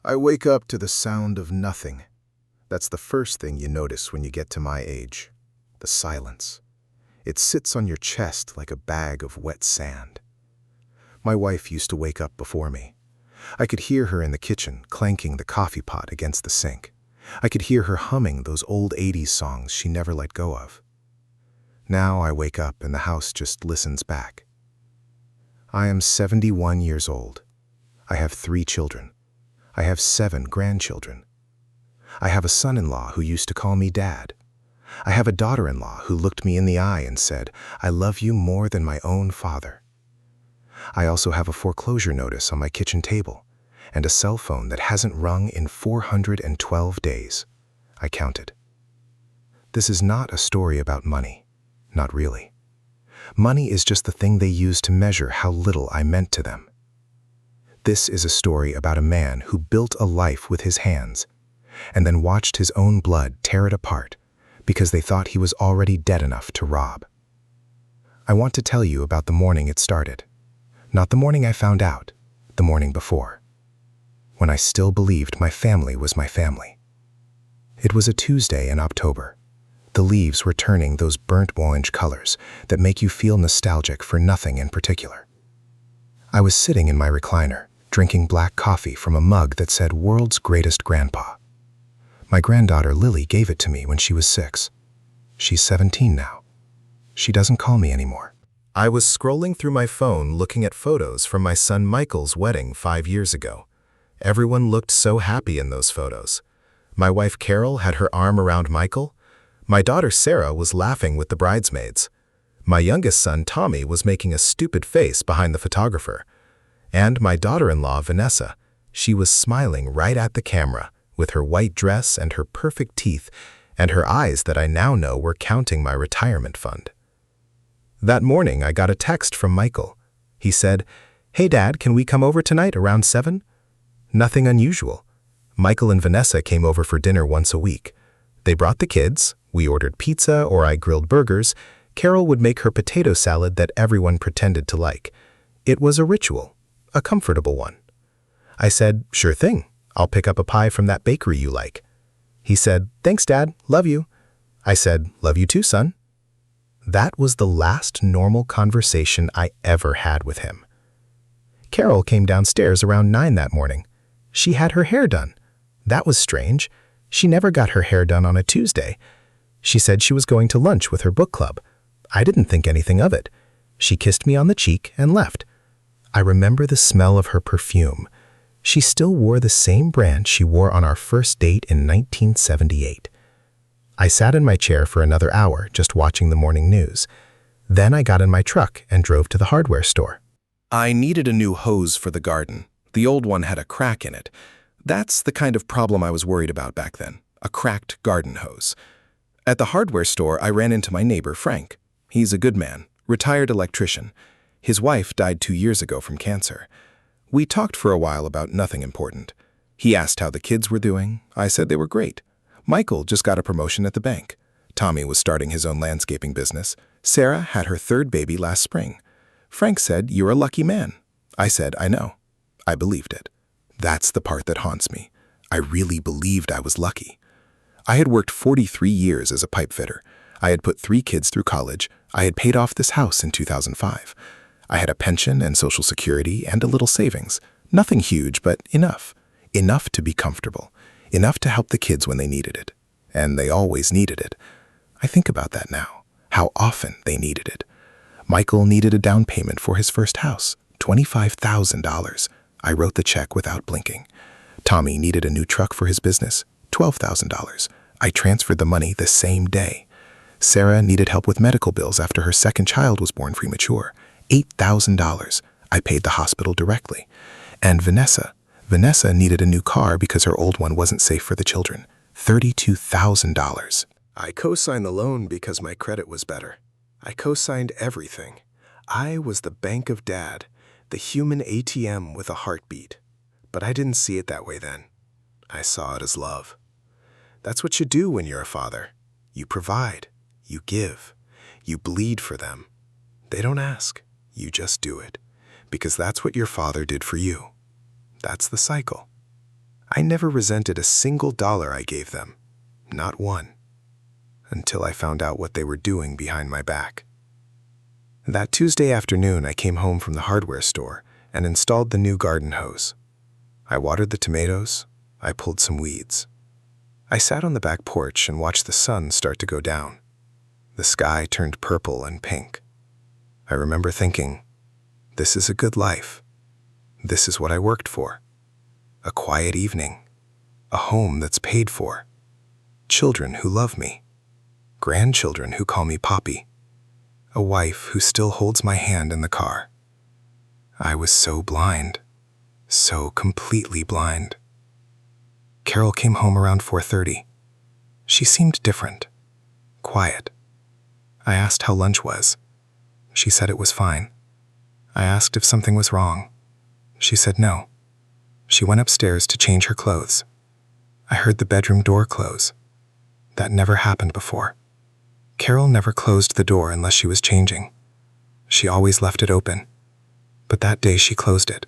I wake up to the sound of nothing. That's the first thing you notice when you get to my age. The silence. It sits on your chest like a bag of wet sand. My wife used to wake up before me. I could hear her in the kitchen clanking the coffee pot against the sink. I could hear her humming those old 80s songs she never let go of. Now I wake up and the house just listens back. I am 71 years old. I have 3 children. I have 7 grandchildren. I have a son-in-law who used to call me Dad. I have a daughter-in-law who looked me in the eye and said, "I love you more than my own father." I also have a foreclosure notice on my kitchen table and a cell phone that hasn't rung in 412 days. I counted. This is not a story about money. Not really. Money is just the thing they use to measure how little I meant to them. This is a story about a man who built a life with his hands and then watched his own blood tear it apart because they thought he was already dead enough to rob. I want to tell you about the morning it started. Not the morning I found out, the morning before, when I still believed my family was my family. It was a Tuesday in October. The leaves were turning those burnt orange colors that make you feel nostalgic for nothing in particular. I was sitting in my recliner, drinking black coffee from a mug that said "World's Greatest Grandpa." My granddaughter Lily gave it to me when she was 6. She's 17 now. She doesn't call me anymore. I was scrolling through my phone looking at photos from my son Michael's wedding 5 years ago. Everyone looked so happy in those photos. My wife Carol had her arm around Michael. My daughter Sarah was laughing with the bridesmaids. My youngest son Tommy was making a stupid face behind the photographer. And my daughter-in-law Vanessa, she was smiling right at the camera with her white dress and her perfect teeth and her eyes that I now know were counting my retirement fund. That morning I got a text from Michael. He said, "Hey Dad, can we come over tonight around 7? Nothing unusual. Michael and Vanessa came over for dinner once a week. They brought the kids, we ordered pizza or I grilled burgers. Carol would make her potato salad that everyone pretended to like. It was a ritual, a comfortable one. I said, "Sure thing. I'll pick up a pie from that bakery you like." He said, "Thanks, Dad. Love you." I said, "Love you too, son." That was the last normal conversation I ever had with him. Carol came downstairs around 9 that morning. She had her hair done. That was strange. She never got her hair done on a Tuesday. She said she was going to lunch with her book club. I didn't think anything of it. She kissed me on the cheek and left. I remember the smell of her perfume. She still wore the same brand she wore on our first date in 1978. I sat in my chair for another hour just watching the morning news. Then I got in my truck and drove to the hardware store. I needed a new hose for the garden. The old one had a crack in it. That's the kind of problem I was worried about back then, a cracked garden hose. At the hardware store, I ran into my neighbor, Frank. He's a good man, retired electrician. His wife died 2 years ago from cancer. We talked for a while about nothing important. He asked how the kids were doing. I said they were great. Michael just got a promotion at the bank. Tommy was starting his own landscaping business. Sarah had her 3rd baby last spring. Frank said, "You're a lucky man." I said, "I know." I believed it. That's the part that haunts me. I really believed I was lucky. I had worked 43 years as a pipe fitter. I had put 3 kids through college. I had paid off this house in 2005. I had a pension and Social Security and a little savings. Nothing huge, but enough. Enough to be comfortable. Enough to help the kids when they needed it. And they always needed it. I think about that now, how often they needed it. Michael needed a down payment for his first house, $25,000. I wrote the check without blinking. Tommy needed a new truck for his business, $12,000. I transferred the money the same day. Sarah needed help with medical bills after her 2nd child was born premature, $8,000. I paid the hospital directly. And Vanessa needed a new car because her old one wasn't safe for the children, $32,000. I co-signed the loan because my credit was better. I co-signed everything. I was the bank of Dad, the human ATM with a heartbeat. But I didn't see it that way then. I saw it as love. That's what you do when you're a father. You provide. You give. You bleed for them. They don't ask. You just do it. Because that's what your father did for you. That's the cycle. I never resented a single dollar I gave them. Not one. Until I found out what they were doing behind my back. That Tuesday afternoon, I came home from the hardware store and installed the new garden hose. I watered the tomatoes. I pulled some weeds. I sat on the back porch and watched the sun start to go down. The sky turned purple and pink. I remember thinking, this is a good life. This is what I worked for. A quiet evening. A home that's paid for. Children who love me. Grandchildren who call me Poppy. A wife who still holds my hand in the car. I was so blind. So completely blind. Carol came home around 4:30. She seemed different. Quiet. I asked how lunch was. She said it was fine. I asked if something was wrong. She said no. She went upstairs to change her clothes. I heard the bedroom door close. That never happened before. Carol never closed the door unless she was changing. She always left it open. But that day she closed it.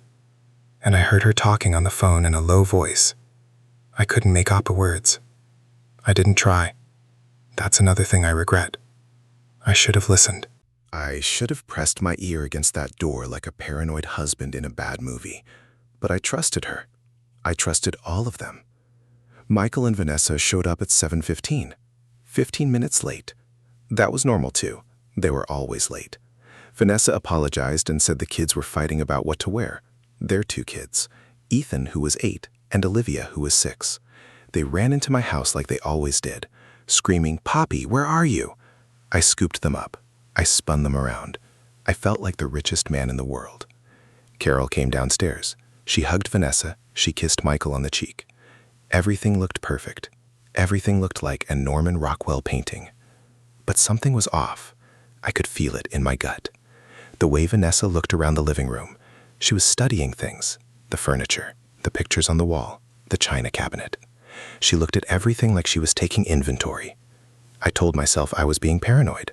And I heard her talking on the phone in a low voice. I couldn't make out the words. I didn't try. That's another thing I regret. I should have listened. I should have pressed my ear against that door like a paranoid husband in a bad movie. But I trusted her. I trusted all of them. Michael and Vanessa showed up at 7:15, 15 minutes late. That was normal too. They were always late. Vanessa apologized and said the kids were fighting about what to wear. Their two kids, Ethan, who was 8, and Olivia, who was 6. They ran into my house like they always did, screaming, "Poppy, where are you?" I scooped them up. I spun them around. I felt like the richest man in the world. Carol came downstairs. She hugged Vanessa. She kissed Michael on the cheek. Everything looked perfect. Everything looked like a Norman Rockwell painting. But something was off. I could feel it in my gut. The way Vanessa looked around the living room, she was studying things, the furniture, the pictures on the wall, the china cabinet. She looked at everything like she was taking inventory. I told myself I was being paranoid.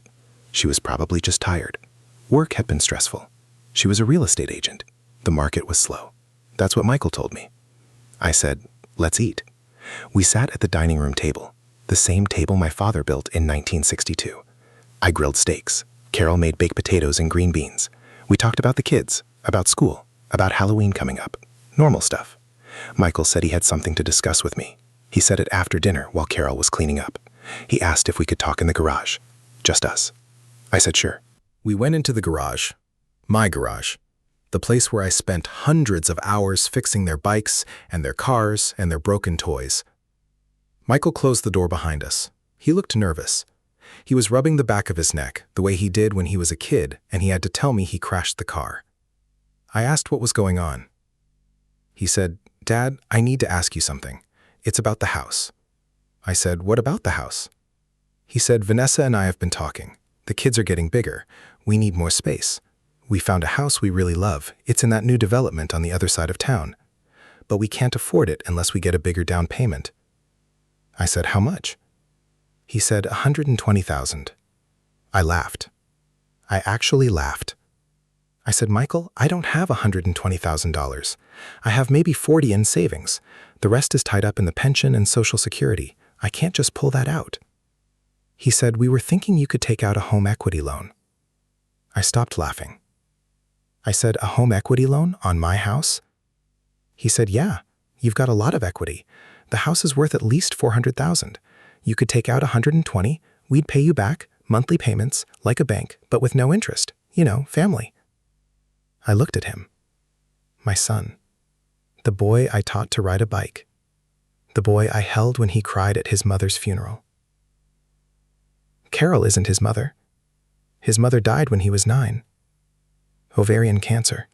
She was probably just tired. Work had been stressful. She was a real estate agent. The market was slow. That's what Michael told me. I said, let's eat. We sat at the dining room table, the same table my father built in 1962. I grilled steaks. Carol made baked potatoes and green beans. We talked about the kids, about school, about Halloween coming up. Normal stuff. Michael said he had something to discuss with me. He said it after dinner while Carol was cleaning up. He asked if we could talk in the garage. Just us. I said sure. We went into the garage. My garage. The place where I spent hundreds of hours fixing their bikes and their cars and their broken toys. Michael closed the door behind us. He looked nervous. He was rubbing the back of his neck, the way he did when he was a kid, and he had to tell me he crashed the car. I asked what was going on. He said, "Dad, I need to ask you something. It's about the house." I said, "What about the house?" He said, "Vanessa and I have been talking. The kids are getting bigger. We need more space. We found a house we really love. It's in that new development on the other side of town. But we can't afford it unless we get a bigger down payment." I said, "How much?" He said, $120,000. I laughed. I actually laughed. I said, "Michael, I don't have $120,000. I have maybe 40 in savings. The rest is tied up in the pension and Social Security. I can't just pull that out." He said, "We were thinking you could take out a home equity loan." I stopped laughing. I said, "A home equity loan on my house?" He said, "Yeah, you've got a lot of equity. The house is worth at least $400,000. You could take out 120, we'd pay you back, monthly payments, like a bank, but with no interest. You know, family." I looked at him. My son. The boy I taught to ride a bike. The boy I held when he cried at his mother's funeral. Carol isn't his mother. His mother died when he was 9. Ovarian cancer.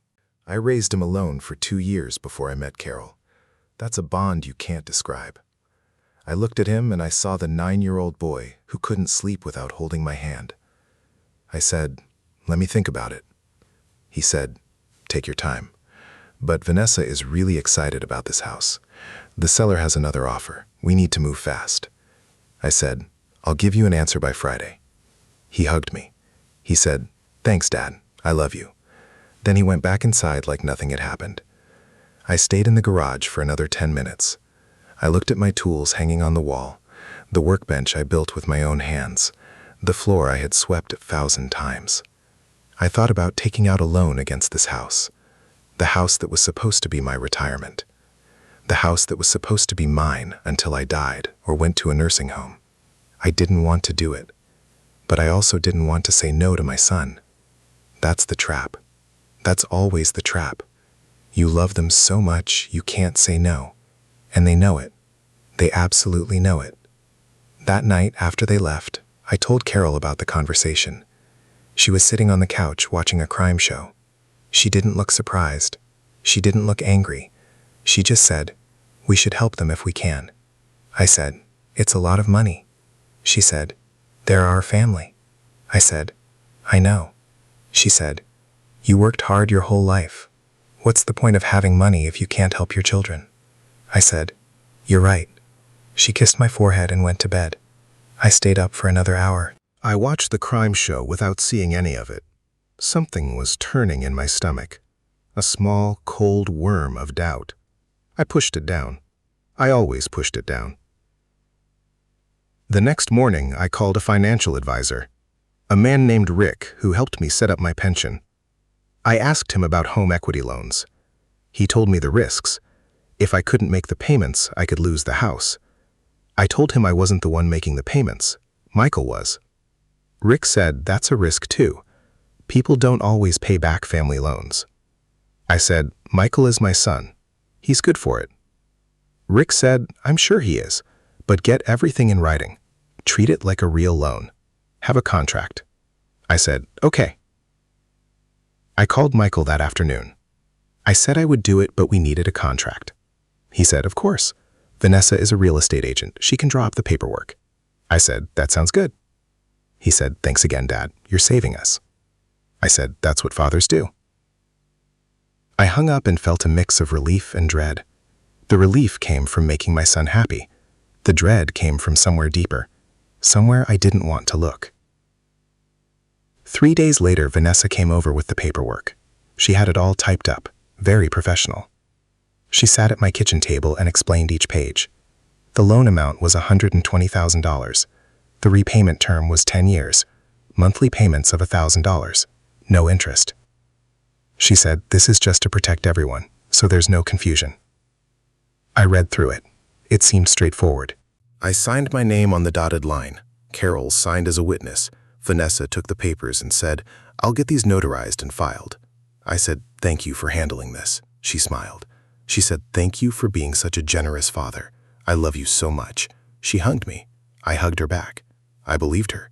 I raised him alone for 2 years before I met Carol. That's a bond you can't describe. I looked at him and I saw the 9-year-old boy who couldn't sleep without holding my hand. I said, "Let me think about it." He said, "Take your time. But Vanessa is really excited about this house. The seller has another offer. We need to move fast." I said, "I'll give you an answer by Friday." He hugged me. He said, "Thanks, Dad. I love you." Then he went back inside like nothing had happened. I stayed in the garage for another 10 minutes. I looked at my tools hanging on the wall, the workbench I built with my own hands, the floor I had swept 1,000 times. I thought about taking out a loan against this house, the house that was supposed to be my retirement, the house that was supposed to be mine until I died or went to a nursing home. I didn't want to do it, but I also didn't want to say no to my son. That's the trap. That's always the trap. You love them so much you can't say no, and they know it. They absolutely know it. That night after they left, I told Carol about the conversation. She was sitting on the couch watching a crime show. She didn't look surprised. She didn't look angry. She just said, "We should help them if we can." I said, "It's a lot of money." She said, "They're our family." I said, "I know." She said, "You worked hard your whole life. What's the point of having money if you can't help your children?" I said, "You're right." She kissed my forehead and went to bed. I stayed up for another hour. I watched the crime show without seeing any of it. Something was turning in my stomach. A small, cold worm of doubt. I pushed it down. I always pushed it down. The next morning, I called a financial advisor, a man named Rick who helped me set up my pension. I asked him about home equity loans. He told me the risks. If I couldn't make the payments, I could lose the house. I told him I wasn't the one making the payments. Michael was. Rick said that's a risk too. People don't always pay back family loans. I said, "Michael is my son. He's good for it." Rick said, "I'm sure he is, but get everything in writing. Treat it like a real loan. Have a contract." I said, "Okay." I called Michael that afternoon. I said I would do it, but we needed a contract. He said, "Of course. Vanessa is a real estate agent. She can draw up the paperwork." I said, "That sounds good." He said, "Thanks again, Dad. You're saving us." I said, "That's what fathers do." I hung up and felt a mix of relief and dread. The relief came from making my son happy. The dread came from somewhere deeper, somewhere I didn't want to look. 3 days later, Vanessa came over with the paperwork. She had it all typed up, very professional. She sat at my kitchen table and explained each page. The loan amount was $120,000. The repayment term was 10 years, monthly payments of $1,000, no interest. She said, "This is just to protect everyone, so there's no confusion." I read through it. It seemed straightforward. I signed my name on the dotted line. Carol signed as a witness. Vanessa took the papers and said, "I'll get these notarized and filed." I said, "Thank you for handling this." She smiled. She said, "Thank you for being such a generous father. I love you so much." She hugged me. I hugged her back. I believed her.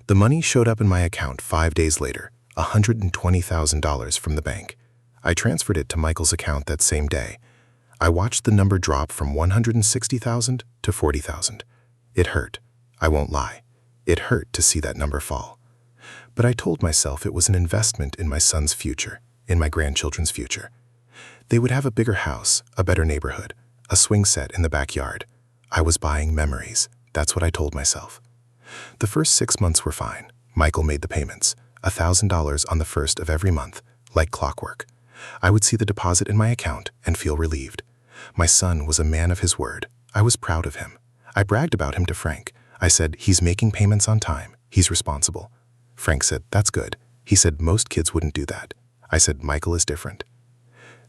The money showed up in my account 5 days later, $120,000 from the bank. I transferred it to Michael's account that same day. I watched the number drop from $160,000 to $40,000. It hurt. I won't lie. It hurt to see that number fall. But I told myself it was an investment in my son's future, in my grandchildren's future. They would have a bigger house, a better neighborhood, a swing set in the backyard. I was buying memories. That's what I told myself. The first 6 months were fine. Michael made the payments, $1,000 on the first of every month, like clockwork. I would see the deposit in my account and feel relieved. My son was a man of his word. I was proud of him. I bragged about him to Frank. I said, "He's making payments on time. He's responsible." Frank said, "That's good." He said, "Most kids wouldn't do that." I said, "Michael is different."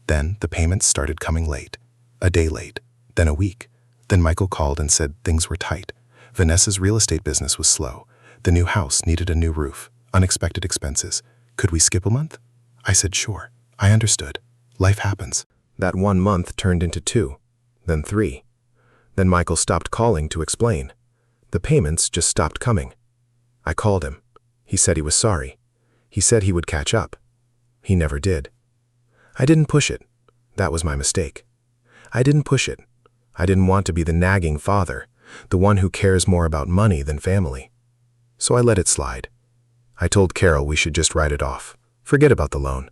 Then the payments started coming late. A day late, then a week. Then Michael called and said things were tight. Vanessa's real estate business was slow. The new house needed a new roof, unexpected expenses. Could we skip a month? I said, "Sure." I understood. Life happens. That 1 month turned into 2, then 3. Then Michael stopped calling to explain. The payments just stopped coming. I called him. He said he was sorry. He said he would catch up. He never did. I didn't push it. That was my mistake. I didn't push it. I didn't want to be the nagging father, the one who cares more about money than family. So I let it slide. I told Carol we should just write it off. Forget about the loan.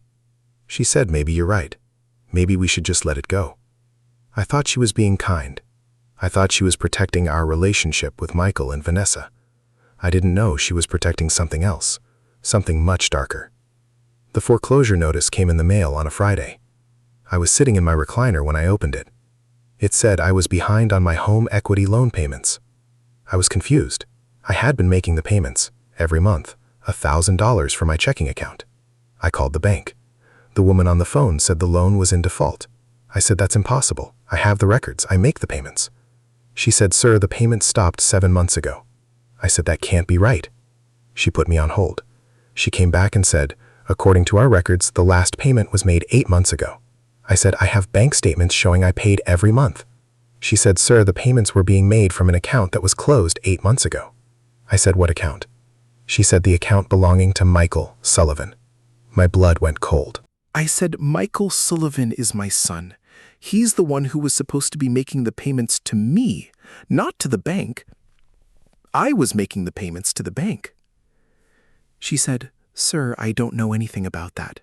She said, "Maybe you're right. Maybe we should just let it go." I thought she was being kind. I thought she was protecting our relationship with Michael and Vanessa. I didn't know she was protecting something else, something much darker. The foreclosure notice came in the mail on a Friday. I was sitting in my recliner when I opened it. It said I was behind on my home equity loan payments. I was confused. I had been making the payments, every month, $1,000 from my checking account. I called the bank. The woman on the phone said the loan was in default. I said, that's impossible. I have the records. I make the payments. She said, sir, the payment stopped 7 months ago. I said, that can't be right. She put me on hold. She came back and said, according to our records, the last payment was made 8 months ago. I said, I have bank statements showing I paid every month. She said, sir, the payments were being made from an account that was closed 8 months ago. I said, what account? She said, the account belonging to Michael Sullivan. My blood went cold. I said, Michael Sullivan is my son. He's the one who was supposed to be making the payments to me, not to the bank. I was making the payments to the bank. She said, sir, I don't know anything about that.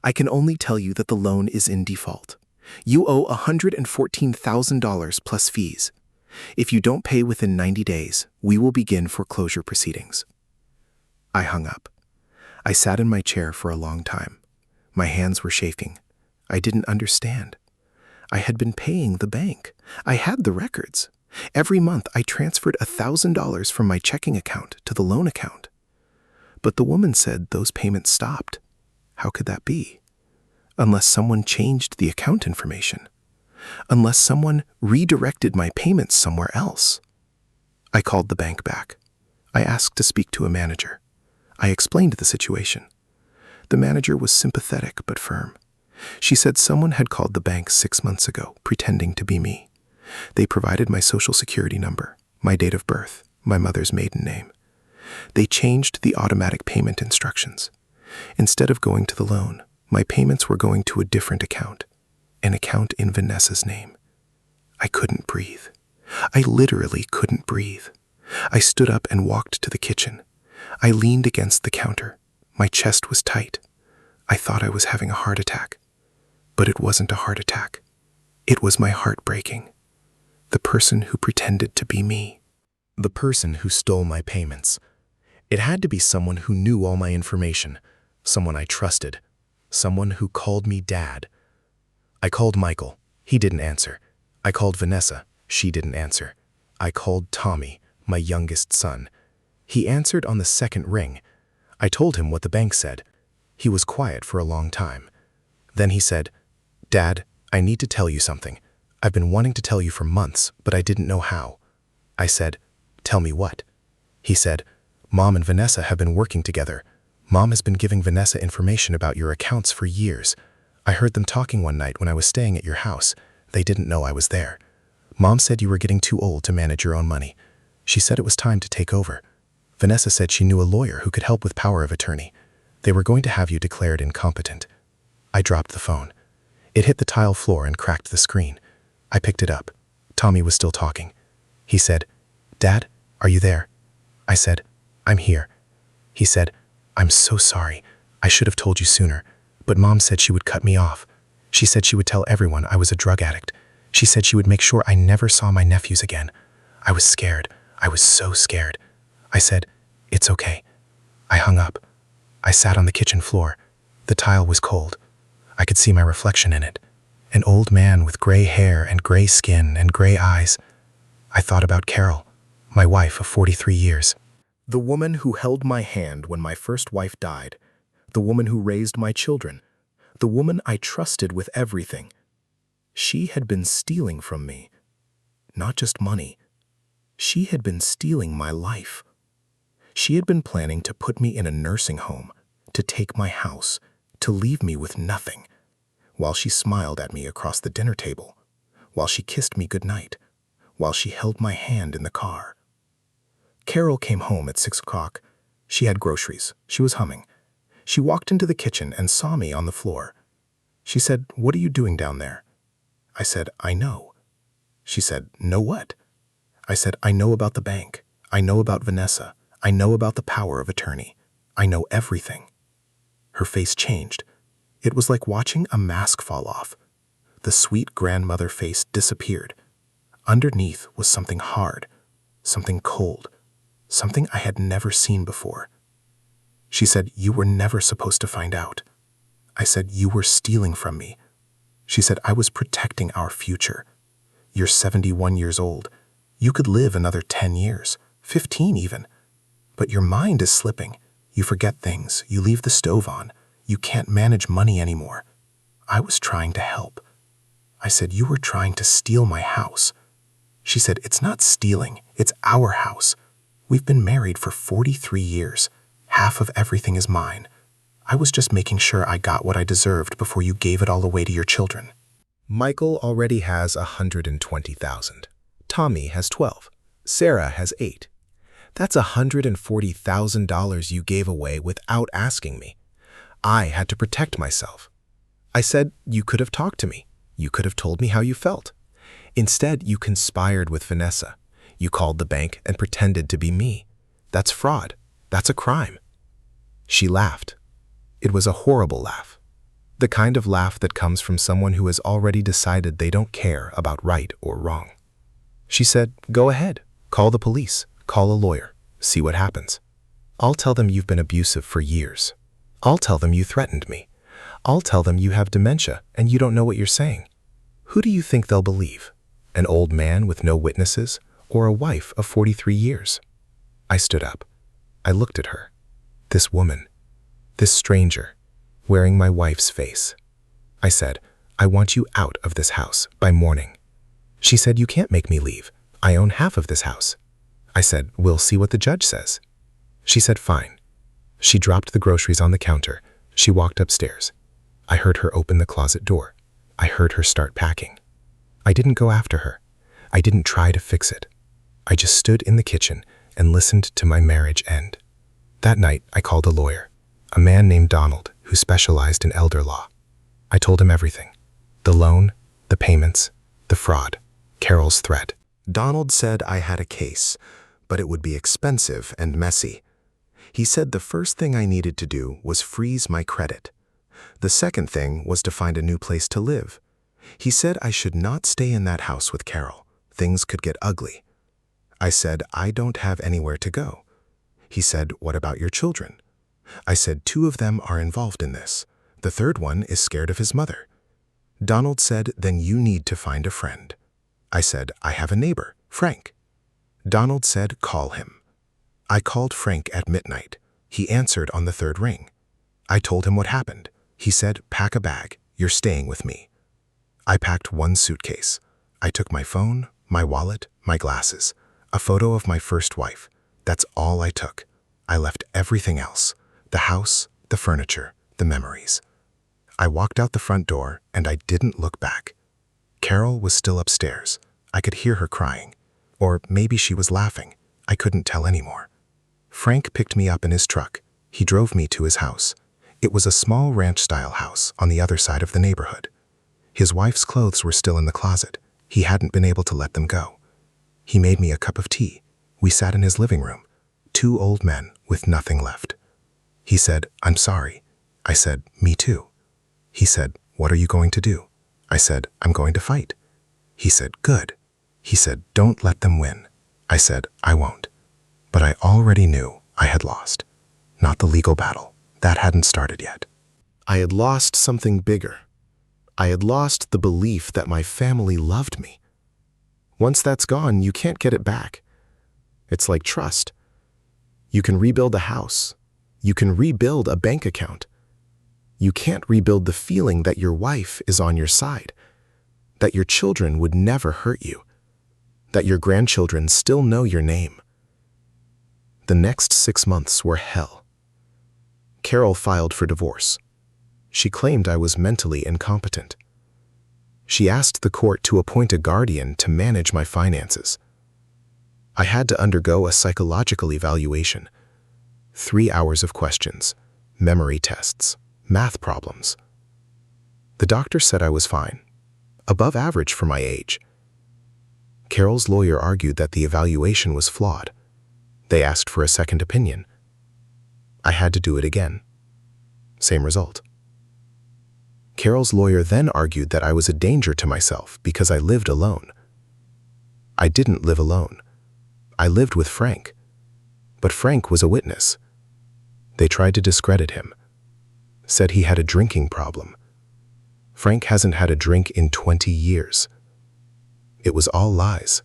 I can only tell you that the loan is in default. You owe $114,000 plus fees. If you don't pay within 90 days, we will begin foreclosure proceedings. I hung up. I sat in my chair for a long time. My hands were shaking. I didn't understand. I had been paying the bank. I had the records. Every month, I transferred $1,000 from my checking account to the loan account. But the woman said those payments stopped. How could that be? Unless someone changed the account information. Unless someone redirected my payments somewhere else. I called the bank back. I asked to speak to a manager. I explained the situation. The manager was sympathetic but firm. She said someone had called the bank 6 months ago, pretending to be me. They provided my social security number, my date of birth, my mother's maiden name. They changed the automatic payment instructions. Instead of going to the loan, my payments were going to a different account, an account in Vanessa's name. I couldn't breathe. I literally couldn't breathe. I stood up and walked to the kitchen. I leaned against the counter. My chest was tight. I thought I was having a heart attack. But it wasn't a heart attack. It was my heart breaking. The person who pretended to be me. The person who stole my payments. It had to be someone who knew all my information, someone I trusted, someone who called me Dad. I called Michael. He didn't answer. I called Vanessa. She didn't answer. I called Tommy, my youngest son. He answered on the second ring. I told him what the bank said. He was quiet for a long time. Then he said, Dad, I need to tell you something. I've been wanting to tell you for months, but I didn't know how. I said, tell me what? He said, Mom and Vanessa have been working together. Mom has been giving Vanessa information about your accounts for years. I heard them talking one night when I was staying at your house. They didn't know I was there. Mom said you were getting too old to manage your own money. She said it was time to take over. Vanessa said she knew a lawyer who could help with power of attorney. They were going to have you declared incompetent. I dropped the phone. It hit the tile floor and cracked the screen. I picked it up. Tommy was still talking. He said, Dad, are you there? I said, I'm here. He said, I'm so sorry. I should have told you sooner, but Mom said she would cut me off. She said she would tell everyone I was a drug addict. She said she would make sure I never saw my nephews again. I was scared. I was so scared. I said, it's okay. I hung up. I sat on the kitchen floor. The tile was cold. I could see my reflection in it. An old man with gray hair and gray skin and gray eyes. I thought about Carol, my wife of 43 years. The woman who held my hand when my first wife died. The woman who raised my children. The woman I trusted with everything. She had been stealing from me. Not just money. She had been stealing my life. She had been planning to put me in a nursing home, to take my house, to leave me with nothing, while she smiled at me across the dinner table, while she kissed me goodnight, while she held my hand in the car. Carol came home at 6 o'clock. She had groceries. She was humming. She walked into the kitchen and saw me on the floor. She said, "What are you doing down there?" I said, "I know." She said, "Know what?" I said, "I know about the bank. I know about Vanessa. I know about the power of attorney. I know everything." Her face changed. It was like watching a mask fall off. The sweet grandmother face disappeared. Underneath was something hard, something cold, something I had never seen before. She said, "You were never supposed to find out." I said, "You were stealing from me." She said, "I was protecting our future. You're 71 years old. You could live another 10 years, 15 even. But your mind is slipping. You forget things. You leave the stove on. You can't manage money anymore. I was trying to help. I said, you were trying to steal my house. She said, it's not stealing. It's our house. We've been married for 43 years. Half of everything is mine. I was just making sure I got what I deserved before you gave it all away to your children. Michael already has $120,000. Tommy has 12. Sarah has 8. That's $140,000 you gave away without asking me. I had to protect myself. I said, you could have talked to me. You could have told me how you felt. Instead, you conspired with Vanessa. You called the bank and pretended to be me. That's fraud. That's a crime. She laughed. It was a horrible laugh. The kind of laugh that comes from someone who has already decided they don't care about right or wrong. She said, go ahead. Call the police. Call a lawyer. See what happens. I'll tell them you've been abusive for years. I'll tell them you threatened me. I'll tell them you have dementia and you don't know what you're saying. Who do you think they'll believe? An old man with no witnesses or a wife of 43 years? I stood up. I looked at her. This woman. This stranger. Wearing my wife's face. I said, I want you out of this house by morning. She said, you can't make me leave. I own half of this house. I said, we'll see what the judge says. She said, fine. She dropped the groceries on the counter. She walked upstairs. I heard her open the closet door. I heard her start packing. I didn't go after her. I didn't try to fix it. I just stood in the kitchen and listened to my marriage end. That night, I called a lawyer, a man named Donald who specialized in elder law. I told him everything. The loan, the payments, the fraud, Carol's threat. Donald said I had a case, but it would be expensive and messy. He said the first thing I needed to do was freeze my credit. The second thing was to find a new place to live. He said I should not stay in that house with Carol. Things could get ugly. I said, I don't have anywhere to go. He said, what about your children? I said, 2 of them are involved in this. The third one is scared of his mother. Donald said, then you need to find a friend. I said, I have a neighbor, Frank. Donald said, call him. I called Frank at midnight. He answered on the 3rd ring. I told him what happened. He said, pack a bag. You're staying with me. I packed 1 suitcase. I took my phone, my wallet, my glasses, a photo of my first wife. That's all I took. I left everything else. The house, the furniture, the memories. I walked out the front door and I didn't look back. Carol was still upstairs. I could hear her crying. Or maybe she was laughing. I couldn't tell anymore. Frank picked me up in his truck. He drove me to his house. It was a small ranch-style house on the other side of the neighborhood. His wife's clothes were still in the closet. He hadn't been able to let them go. He made me a cup of tea. We sat in his living room, 2 old men with nothing left. He said, I'm sorry. I said, me too. He said, what are you going to do? I said, I'm going to fight. He said, good. He said, don't let them win. I said, I won't. But I already knew I had lost. Not the legal battle. That hadn't started yet. I had lost something bigger. I had lost the belief that my family loved me. Once that's gone, you can't get it back. It's like trust. You can rebuild a house. You can rebuild a bank account. You can't rebuild the feeling that your wife is on your side, that your children would never hurt you, that your grandchildren still know your name. The next 6 months were hell. Carol filed for divorce. She claimed I was mentally incompetent. She asked the court to appoint a guardian to manage my finances. I had to undergo a psychological evaluation, 3 hours of questions, memory tests, math problems. The doctor said I was fine, above average for my age. Carol's lawyer argued that the evaluation was flawed. They asked for a second opinion. I had to do it again. Same result. Carol's lawyer then argued that I was a danger to myself because I lived alone. I didn't live alone. I lived with Frank. But Frank was a witness. They tried to discredit him, said he had a drinking problem. Frank hasn't had a drink in 20 years. It was all lies.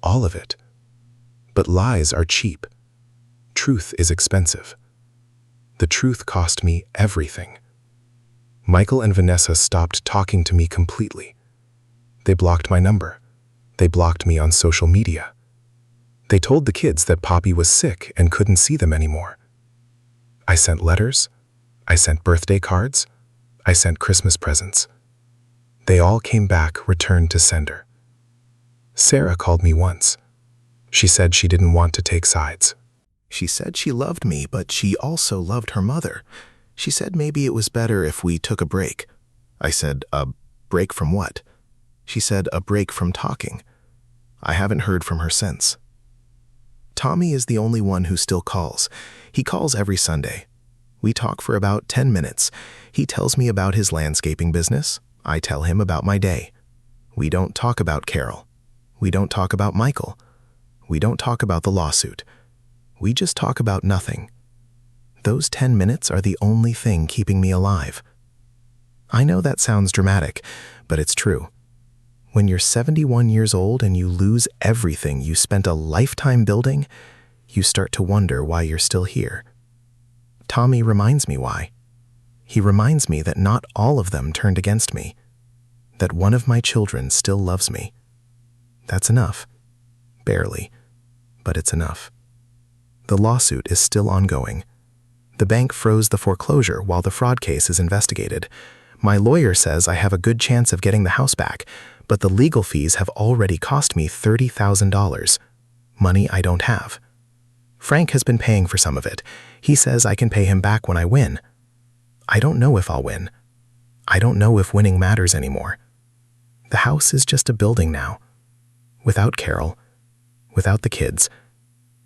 All of it. But lies are cheap. Truth is expensive. The truth cost me everything. Michael and Vanessa stopped talking to me completely. They blocked my number. They blocked me on social media. They told the kids that Poppy was sick and couldn't see them anymore. I sent letters. I sent birthday cards. I sent Christmas presents. They all came back returned to sender. Sarah called me once. She said she didn't want to take sides. She said she loved me, but she also loved her mother. She said maybe it was better if we took a break. I said, a break from what? She said, a break from talking. I haven't heard from her since. Tommy is the only one who still calls. He calls every Sunday. We talk for about 10 minutes. He tells me about his landscaping business. I tell him about my day. We don't talk about Carol. We don't talk about Michael. We don't talk about the lawsuit. We just talk about nothing. Those 10 minutes are the only thing keeping me alive. I know that sounds dramatic, but it's true. When you're 71 years old and you lose everything you spent a lifetime building, you start to wonder why you're still here. Tommy reminds me why. He reminds me that not all of them turned against me, that one of my children still loves me. That's enough. Barely, but it's enough. The lawsuit is still ongoing. The bank froze the foreclosure while the fraud case is investigated. My lawyer says I have a good chance of getting the house back, but the legal fees have already cost me $30,000, money I don't have. Frank has been paying for some of it. He says I can pay him back when I win. I don't know if I'll win. I don't know if winning matters anymore. The house is just a building now. Without Carol, without the kids,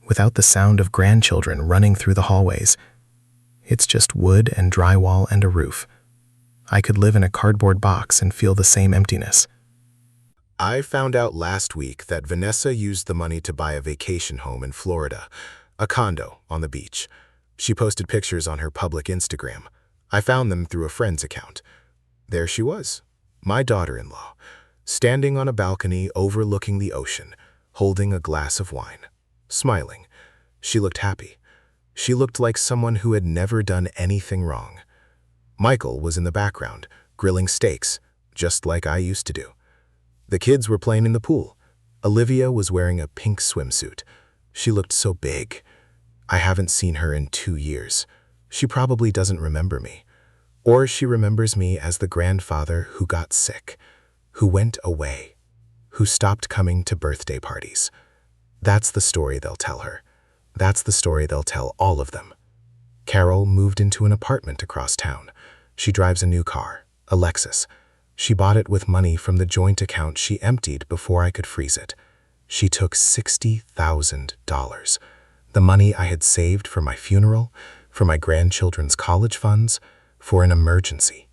without the sound of grandchildren running through the hallways. It's just wood and drywall and a roof. I could live in a cardboard box and feel the same emptiness. I found out last week that Vanessa used the money to buy a vacation home in Florida, a condo on the beach. She posted pictures on her public Instagram. I found them through a friend's account. There she was, my daughter-in-law, standing on a balcony overlooking the ocean, holding a glass of wine, smiling. She looked happy. She looked like someone who had never done anything wrong. Michael was in the background, grilling steaks, just like I used to do. The kids were playing in the pool. Olivia was wearing a pink swimsuit. She looked so big. I haven't seen her in 2 years. She probably doesn't remember me. Or she remembers me as the grandfather who got sick, who went away, who stopped coming to birthday parties. That's the story they'll tell her. That's the story they'll tell all of them. Carol moved into an apartment across town. She drives a new car, a Lexus. She bought it with money from the joint account she emptied before I could freeze it. She took $60,000, the money I had saved for my funeral, for my grandchildren's college funds, for an emergency.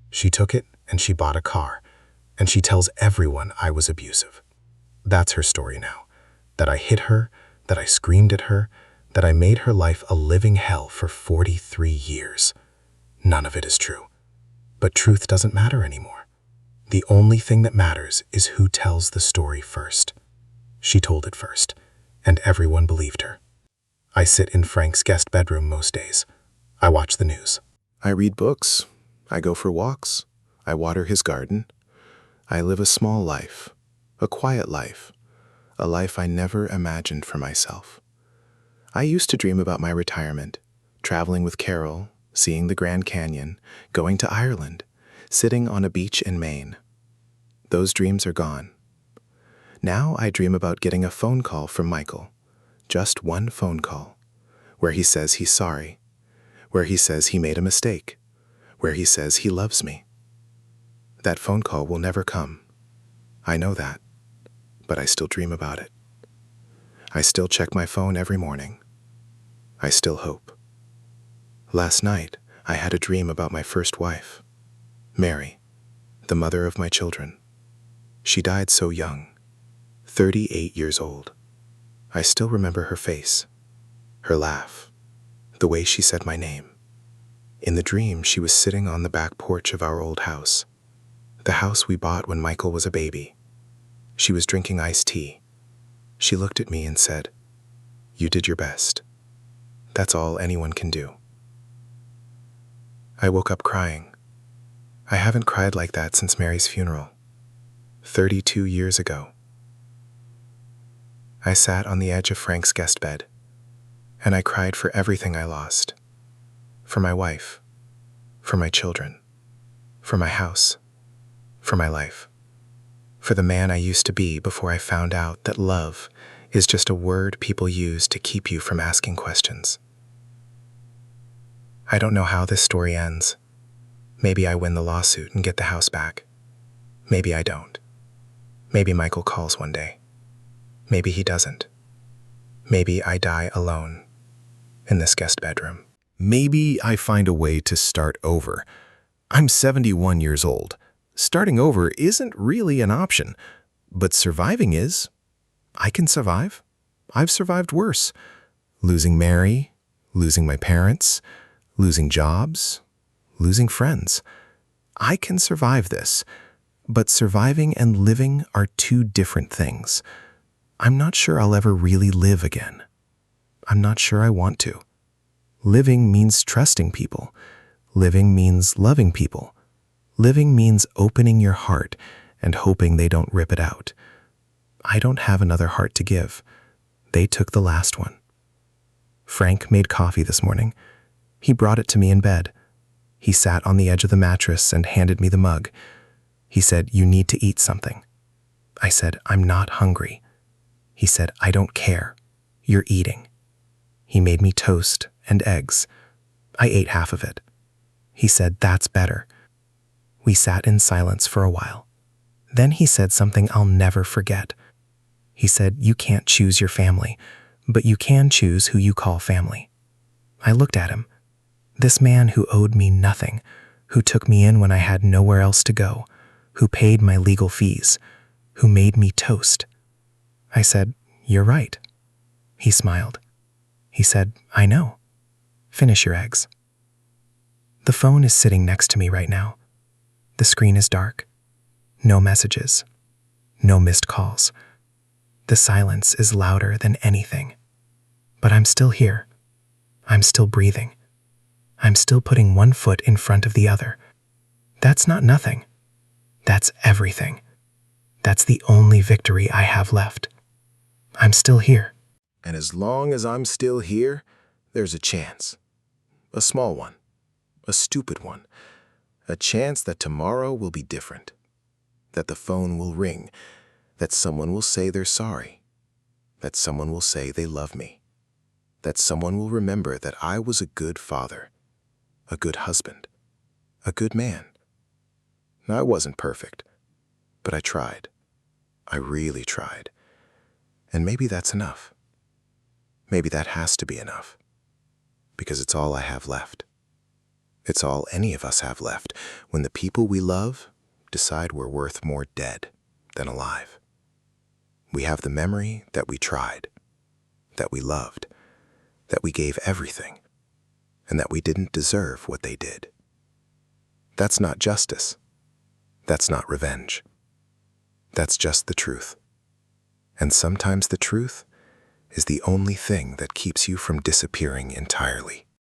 She took it and she bought a car, and she tells everyone I was abusive. That's her story now, that I hit her, that I screamed at her, that I made her life a living hell for 43 years. None of it is true. But truth doesn't matter anymore. The only thing that matters is who tells the story first. She told it first, and everyone believed her. I sit in Frank's guest bedroom most days. I watch the news. I read books. I go for walks. I water his garden. I live a small life, a quiet life, a life I never imagined for myself. I used to dream about my retirement, traveling with Carol, seeing the Grand Canyon, going to Ireland, sitting on a beach in Maine. Those dreams are gone. Now I dream about getting a phone call from Michael, just one phone call, where he says he's sorry, where he says he made a mistake, where he says he loves me. That phone call will never come. I know that, but I still dream about it. I still check my phone every morning. I still hope. Last night, I had a dream about my first wife, Mary, the mother of my children. She died so young, 38 years old. I still remember her face, her laugh, the way she said my name. In the dream, she was sitting on the back porch of our old house, the house we bought when Michael was a baby. She was drinking iced tea. She looked at me and said, "You did your best. That's all anyone can do." I woke up crying. I haven't cried like that since Mary's funeral, 32 years ago. I sat on the edge of Frank's guest bed, and I cried for everything I lost. For my wife, for my children, for my house, for my life, for the man I used to be before I found out that love is just a word people use to keep you from asking questions. I don't know how this story ends. Maybe I win the lawsuit and get the house back. Maybe I don't. Maybe Michael calls one day. Maybe he doesn't. Maybe I die alone in this guest bedroom. Maybe I find a way to start over. I'm 71 years old. Starting over isn't really an option, but surviving is. I can survive. I've survived worse. Losing Mary, losing my parents, losing jobs, losing friends. I can survive this, but surviving and living are two different things. I'm not sure I'll ever really live again. I'm not sure I want to. Living means trusting people. Living means loving people. Living means opening your heart and hoping they don't rip it out. I don't have another heart to give. They took the last one. Frank made coffee this morning. He brought it to me in bed. He sat on the edge of the mattress and handed me the mug. He said, "You need to eat something." I said, "I'm not hungry." He said, "I don't care. You're eating." He made me toast and eggs. I ate half of it. He said, "That's better." We sat in silence for a while. Then he said something I'll never forget. He said, "You can't choose your family, but you can choose who you call family." I looked at him. This man who owed me nothing, who took me in when I had nowhere else to go, who paid my legal fees, who made me toast. I said, "You're right." He smiled. He said, "I know. Finish your eggs." The phone is sitting next to me right now. The screen is dark. No messages. No missed calls. The silence is louder than anything. But I'm still here. I'm still breathing. I'm still putting one foot in front of the other. That's not nothing. That's everything. That's the only victory I have left. I'm still here. And as long as I'm still here, there's a chance. A small one. A stupid one. A chance that tomorrow will be different. That the phone will ring. That someone will say they're sorry. That someone will say they love me. That someone will remember that I was a good father. A good husband. A good man. I wasn't perfect, but I tried. I really tried. And maybe that's enough. Maybe that has to be enough. Because it's all I have left. It's all any of us have left when the people we love decide we're worth more dead than alive. We have the memory that we tried, that we loved, that we gave everything, and that we didn't deserve what they did. That's not justice. That's not revenge. That's just the truth. And sometimes the truth is the only thing that keeps you from disappearing entirely.